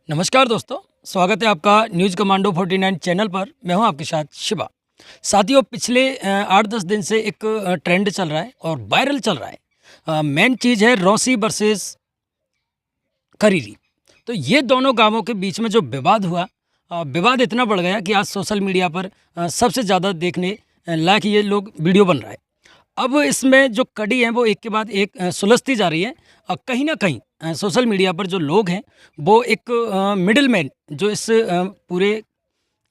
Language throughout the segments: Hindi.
नमस्कार दोस्तों, स्वागत है आपका न्यूज़ कमांडो 49 चैनल पर। मैं हूं आपके साथ शिवा। साथियों, पिछले 8-10 दिन से एक ट्रेंड चल रहा है और वायरल चल रहा है। मेन चीज़ है रौसी वर्सेस करीरी। तो ये दोनों गांवों के बीच में जो विवाद हुआ, विवाद इतना बढ़ गया कि आज सोशल मीडिया पर सबसे ज़्यादा देखने लायक ये लोग वीडियो बन रहा है। अब इसमें जो कड़ी है वो एक के बाद एक सुलझती जा रही है। कहीं ना कहीं सोशल मीडिया पर जो लोग हैं वो एक मिडिल मैन जो इस पूरे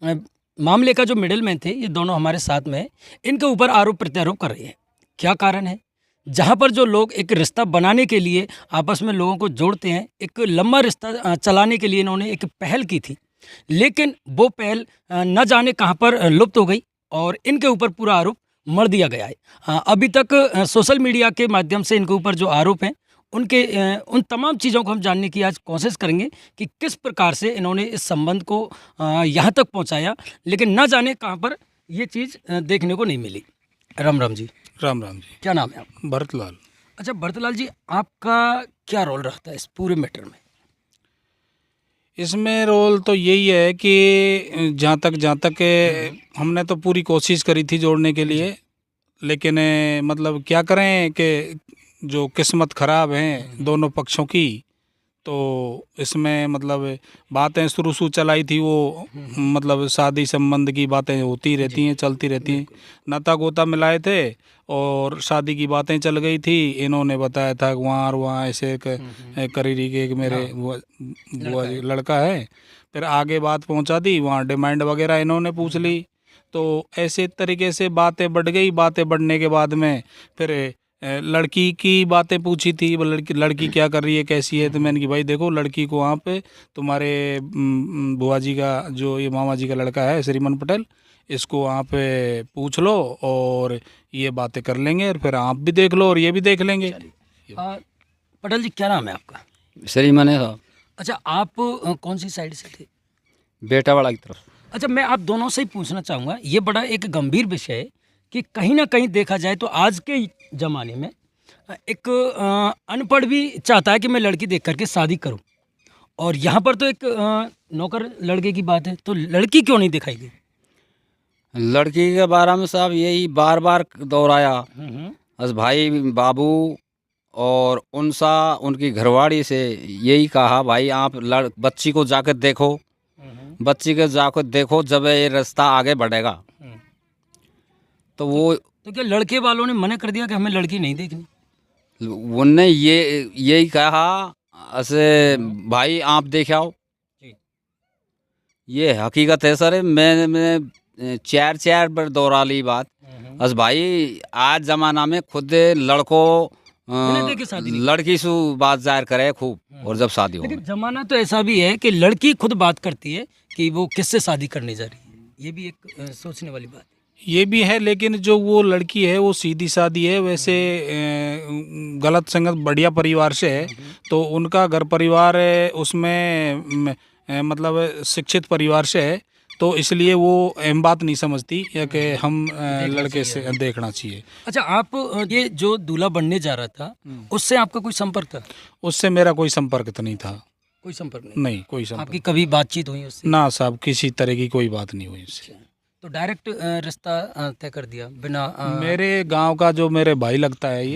अ, मामले का जो मिडिल मैन थे, ये दोनों हमारे साथ में हैं, इनके ऊपर आरोप प्रत्यारोप कर रहे हैं। क्या कारण है? जहाँ पर जो लोग एक रिश्ता बनाने के लिए आपस में लोगों को जोड़ते हैं, एक लंबा रिश्ता चलाने के लिए इन्होंने एक पहल की थी, लेकिन वो पहल न जाने कहाँ पर लुप्त हो गई और इनके ऊपर पूरा आरोप मढ़ दिया गया है। अभी तक सोशल मीडिया के माध्यम से इनके ऊपर जो आरोप हैं उनके उन तमाम चीज़ों को हम जानने की आज कोशिश करेंगे कि किस प्रकार से इन्होंने इस संबंध को यहाँ तक पहुँचाया, लेकिन न जाने कहाँ पर ये चीज़ देखने को नहीं मिली। राम राम जी। राम राम जी। क्या नाम है आपका? भरतलाल। अच्छा भरतलाल जी, आपका क्या रोल रहता है इस पूरे मैटर में? इसमें रोल तो यही है कि जहाँ तक हमने तो पूरी कोशिश करी थी जोड़ने के लिए, लेकिन मतलब क्या करें कि जो किस्मत ख़राब हैं दोनों पक्षों की, तो इसमें मतलब बातें शुरू चलाई थी वो, मतलब शादी संबंध की बातें होती रहती हैं, चलती रहती हैं। नाता गोता मिलाए थे और शादी की बातें चल गई थी। इन्होंने बताया था कि वहाँ और वहाँ ऐसे करीरी के एक मेरे बुआ जी लड़का है। फिर आगे बात पहुँचा दी, वहाँ डिमांड वगैरह इन्होंने पूछ ली। तो ऐसे तरीके से बातें बढ़ गई। बातें बढ़ने के बाद में फिर लड़की की बातें पूछी थी, वो लड़की क्या कर रही है, कैसी है। तो मैंने कि भाई देखो, लड़की को वहाँ पे तुम्हारे बुआ जी का जो ये मामा जी का लड़का है श्रीमन पटेल, इसको वहाँ पे पूछ लो और ये बातें कर लेंगे, और फिर आप भी देख लो और ये भी देख लेंगे। पटेल जी, क्या नाम है आपका? श्रीमान है साहब, अच्छा, आप कौन सी साइड से थे? बेटावाड़ा की तरफ। अच्छा, मैं आप दोनों से ही पूछना चाहूँगा, ये बड़ा एक गंभीर विषय है कि कहीं ना कहीं देखा जाए तो आज के ज़माने में एक अनपढ़ भी चाहता है कि मैं लड़की देख करके शादी करूं, और यहाँ पर तो एक नौकर लड़के की बात है, तो लड़की क्यों नहीं दिखाई गई? लड़की के बारे में साहब यही बार बार दोहराया। बस भाई बाबू और उनसा उनकी घरवाड़ी से यही कहा, भाई आप बच्ची को जाकर देखो, बच्ची को जाकर देखो, जब ये रास्ता आगे बढ़ेगा। तो वो तो क्या लड़के वालों ने मना कर दिया कि हमें लड़की नहीं देखनी? उनने यही कहा ऐसे, भाई आप देख आओ। जी। ये हकीकत है सर। मैं चार बार दोहरा ली बात। बस भाई आज ज़माना में खुद लड़कों बिना देखे शादी नहीं। लड़की से बात जाहिर करे खूब, और जब शादी हो। लेकिन जमाना तो ऐसा भी है कि लड़की खुद बात करती है कि वो किससे शादी करने जा रही है। ये भी एक सोचने वाली बात है। ये भी है, लेकिन जो वो लड़की है वो सीधी सादी है, वैसे गलत संगत बढ़िया परिवार से है। तो उनका घर परिवार उसमें मतलब शिक्षित परिवार से है, तो इसलिए वो अहम बात नहीं समझती या कि हम लड़के से देखना चाहिए। अच्छा, आप ये जो दूल्हा बनने जा रहा था, उससे आपका कोई संपर्क था? उससे मेरा कोई संपर्क तो नहीं था। कोई संपर्क नहीं? नहीं, कोई संपर्क आपकी कभी बातचीत हुई उससे? ना साहब, किसी तरह की कोई बात नहीं हुई उससे। तो डायरेक्ट रिश्ता तय कर दिया बिना मेरे गांव का जो मेरे भाई लगता है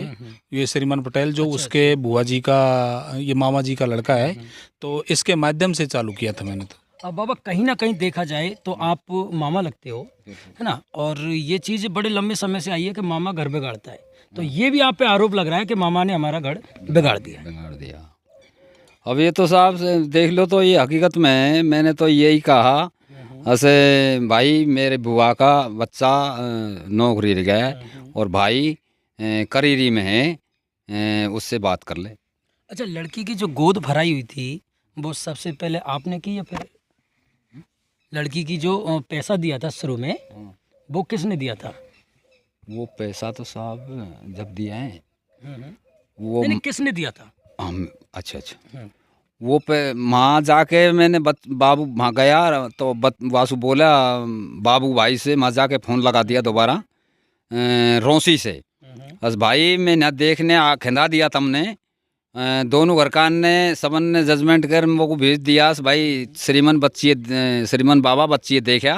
ये श्रीमान पटेल, जो उसके बुआ जी का, ये मामा जी का लड़का है, तो इसके माध्यम से चालू किया था मैंने। तो अब बाबा, कहीं ना कहीं देखा जाए तो आप मामा लगते हो, है ना, और ये चीज़ बड़े लंबे समय से आई है कि मामा घर बिगाड़ता है। तो ये भी आप पे आरोप लग रहा है कि मामा ने हमारा घर बिगाड़ दिया। अब ये तो साहब से देख लो, तो ये हकीकत में है। मैंने तो यही कहा ऐसे, भाई मेरे बुआ का बच्चा नौकरी लग गया है और भाई करीरी में है, उससे बात कर ले। अच्छा, लड़की की जो गोद भराई हुई थी वो सबसे पहले आपने की या फिर लड़की की जो पैसा दिया था शुरू में, वो किसने दिया था? वो पैसा तो साहब जब दिया है वो नहीं, किसने दिया था? हम, अच्छा, वो पे वहाँ जाके मैंने बाबू वहाँ गया तो वासु बोला बाबू भाई से, वहाँ जाके फ़ोन लगा दिया दोबारा रौसी से। बस भाई मैं न देखने खिंदा दिया तुमने, दोनों घर कान ने सबन ने जजमेंट कर मेरे को भेज दिया भाई श्रीमन बाबा बच्ची देखा।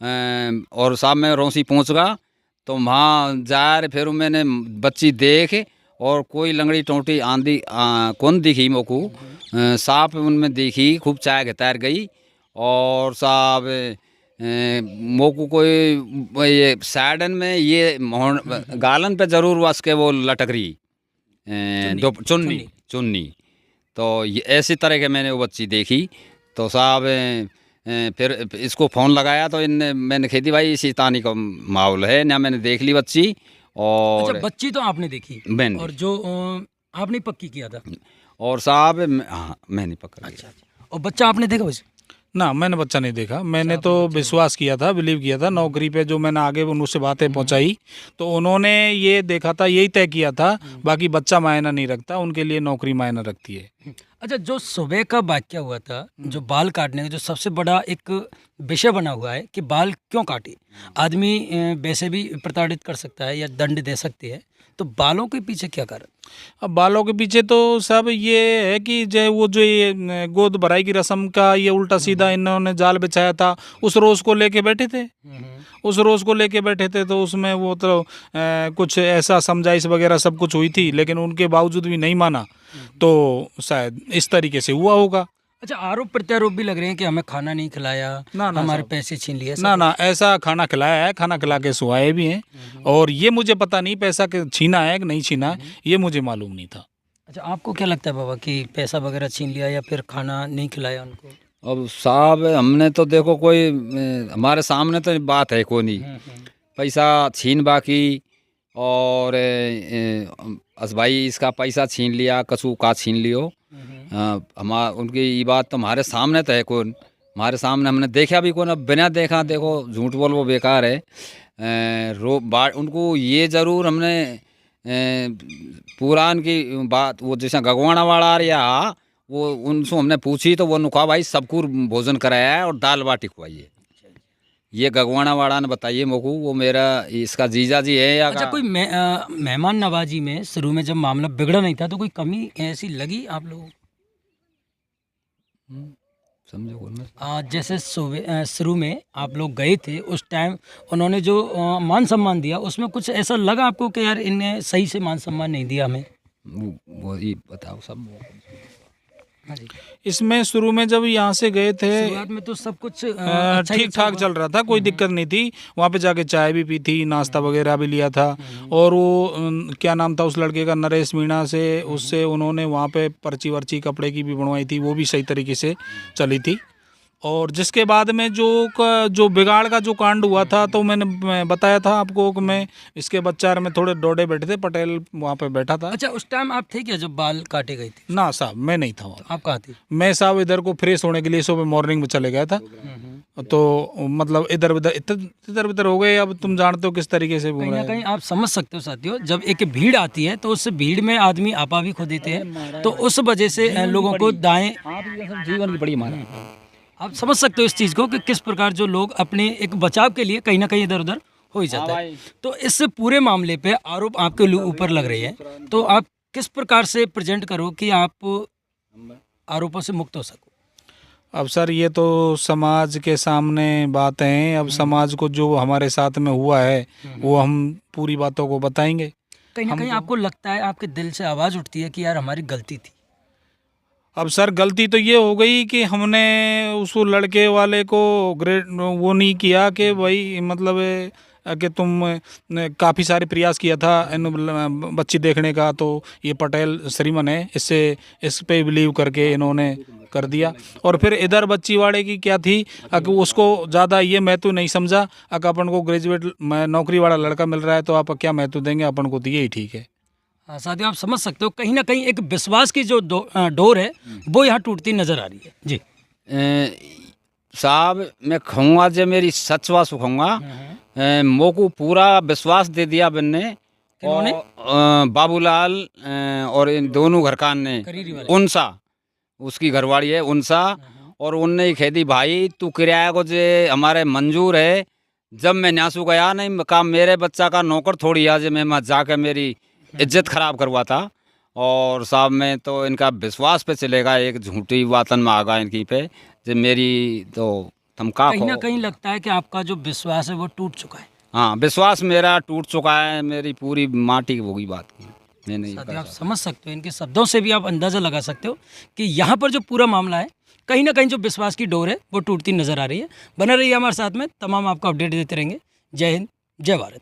और साहब मैं रोसी पहुंच गया तो वहाँ जा रहे फिर मैंने बच्ची देख और कोई लंगड़ी टोटी आंधी कौन दिखी मोको सांप उनमें दिखी खूब चाय के तैर गई। और साहब मोको कोई ये साइडन में ये गालन पे जरूर वास के वो लटक रही चुन्नी। तो ये ऐसी तरह के मैंने वो बच्ची देखी। तो साहब फिर इसको फ़ोन लगाया तो मैंने खेती भाई शैतानी का माहौल है ना, मैंने देख ली बच्ची। और अच्छा, बच्ची तो आपने देखी मैंने और जो आपने पक्की किया था। और साहब हाँ मैंने पकड़ लिया। अच्छा, और बच्चा आपने देखा वैसे? ना, मैंने बच्चा नहीं देखा। मैंने तो विश्वास किया था, बिलीव किया था नौकरी पे, जो मैंने आगे उनसे बातें पहुंचाई तो उन्होंने ये देखा था, यही तय किया था। बाकी बच्चा मायना नहीं रखता, उनके लिए नौकरी मायना रखती है। अच्छा, जो सुबह का वाक्य हुआ था, जो बाल काटने का जो सबसे बड़ा एक विषय बना हुआ है कि बाल क्यों काटे, आदमी वैसे भी प्रताड़ित कर सकता है या दंड दे सकती है, तो बालों के पीछे क्या कारण? अब बालों के पीछे तो सब ये है कि जो ये गोद भराई की रस्म का ये उल्टा सीधा इन्होंने जाल बिछाया था, उस रोज़ को लेके बैठे थे। उस रोज़ को लेके बैठे थे तो उसमें वो तो कुछ ऐसा समझाइश वगैरह सब कुछ हुई थी, लेकिन उनके बावजूद भी नहीं माना, तो शायद इस तरीके से हुआ होगा। अच्छा, आरोप प्रत्यारोप भी लग रहे हैं कि हमें खाना नहीं खिलाया, ना हमारे साहब। पैसे छीन लिए। ना ऐसा खाना खिलाया है, खाना खिला के सुहाए भी हैं। और ये मुझे पता नहीं पैसा छीना है कि नहीं छीना है, ये मुझे मालूम नहीं था। अच्छा, आपको क्या लगता है बाबा कि पैसा वगैरह छीन लिया या फिर खाना नहीं खिलाया उनको? अब साहब हमने तो देखो कोई हमारे सामने तो बात है कोई नहीं, पैसा छीन बाकी और अस भाई इसका पैसा छीन लिया कछु का छीन लियो। उनकी ये बात तो हमारे सामने तो है कौन, हमारे सामने हमने देखा भी कौन। अब बिना देखा देखो झूठ बोल वो बेकार है। उनको ये ज़रूर हमने पुरान की बात वो जैसा गगवाना वाला आ रहा वो उनसे हमने पूछी तो वो नुका भाई सबको भोजन कराया है और दाल बाटी खुआई है। ये गगवाना वाला ने बताइए मोकू, वो मेरा इसका जीजा जी है या अच्छा, कोई मेहमान नवाजी में शुरू में जब मामला बिगड़ा नहीं था तो कोई कमी ऐसी लगी आप लोगों को? समझो कौन में? जैसे शुरू में आप लोग गए थे उस टाइम उन्होंने जो मान सम्मान दिया उसमें कुछ ऐसा लगा आपको कि यार इन्हें सही से मान सम्मान नहीं दिया हमें? वो ही बताओ सब। हाँ जी। इसमें शुरू में जब यहाँ से गए थे शुरुआत में तो सब कुछ अच्छा ही ठीक ठाक चल रहा था, कोई दिक्कत नहीं थी। वहाँ पे जाके चाय भी पी थी, नाश्ता वगैरह भी लिया था। और वो क्या नाम था उस लड़के का, नरेश मीणा से, उससे उन्होंने वहाँ पे पर्ची वर्ची कपड़े की भी बनवाई थी, वो भी सही तरीके से चली थी। और जिसके बाद में जो बिगाड़ का जो कांड हुआ था तो मैंने बताया था आपको कि मैं इसके बच्चार में थोड़े डोडे बैठे थे, पटेल वहाँ पे बैठा था। अच्छा, उस टाइम आप थे क्या जब बाल काटे गए थे? ना साहब, मैं नहीं था वहाँ। आप कहाँ थे? मैं साहब इधर को फ्रेश होने के लिए सुबह मॉर्निंग में चले गया था। तो मतलब इधर उधर हो गए। अब तुम जानते हो किस तरीके से कहीं ना कहीं आप समझ सकते हो साथियों, जब एक भीड़ आती है तो उस भीड़ में आदमी आपा भी खो देते हैं, तो उस वजह से लोगों को दाएं जीवन की बड़ी माना। आप समझ सकते हो इस चीज़ को कि किस प्रकार जो लोग अपने एक बचाव के लिए कहीं ना कहीं इधर उधर हो ही जाता है। तो इस पूरे मामले पे आरोप आपके ऊपर लग रही है, तो आप किस प्रकार से प्रेजेंट करो कि आप आरोपों से मुक्त हो सको? अब सर ये तो समाज के सामने बात है। अब समाज को जो हमारे साथ में हुआ है वो हम पूरी बातों को बताएंगे। कहीं ना कहीं आपको लगता है, आपके दिल से आवाज़ उठती है कि यार हमारी गलती थी? अब सर गलती तो ये हो गई कि हमने उस लड़के वाले को वो नहीं किया कि भाई मतलब कि तुम काफ़ी सारे प्रयास किया था इन बच्ची देखने का, तो ये पटेल श्रीमन है, इस पे बिलीव करके इन्होंने कर दिया। और फिर इधर बच्ची वाले की क्या थी कि उसको ज़्यादा ये महत्व नहीं समझा। अगर अपन को ग्रेजुएट नौकरी वाला लड़का मिल रहा है तो आप क्या महत्व देंगे, अपन को तो यही ठीक है। साथियों, आप समझ सकते हो कहीं ना कहीं एक विश्वास की जो डोर है वो यहाँ टूटती नजर आ रही है। जी साहब, मैं कहूँगा जो मेरी सचवा सुखूँगा मोको पूरा विश्वास दे दिया बनने किन्होंने? बाबूलाल और इन दोनों घरकान ने, उनसा उसकी घरवाड़ी है उनसा, और उनने कह दी भाई तू किराया को जे हमारे मंजूर है। जब मैं न्यासू गया नहीं कहा मेरे बच्चा का नौकर थोड़ी आज मैं जाकर मेरी इज्जत खराब करवाता। और साहब में तो इनका विश्वास पे चलेगा, एक झूठी बातन में आगा इनकी पे जो मेरी तो धमका कहीं ना कहीं लगता है कि आपका जो विश्वास है वो टूट चुका है। हाँ, विश्वास मेरा टूट चुका है, मेरी पूरी माटी होगी बात की। मैं नहीं साथ ही कर आप सकता। समझ सकते हो, इनके शब्दों से भी आप अंदाज़ा लगा सकते हो कि यहाँ पर जो पूरा मामला है कहीं ना कहीं जो विश्वास की डोर है वो टूटती नजर आ रही है। बने रहिए हमारे साथ में, तमाम आपको अपडेट देते रहेंगे। जय हिंद, जय भारत।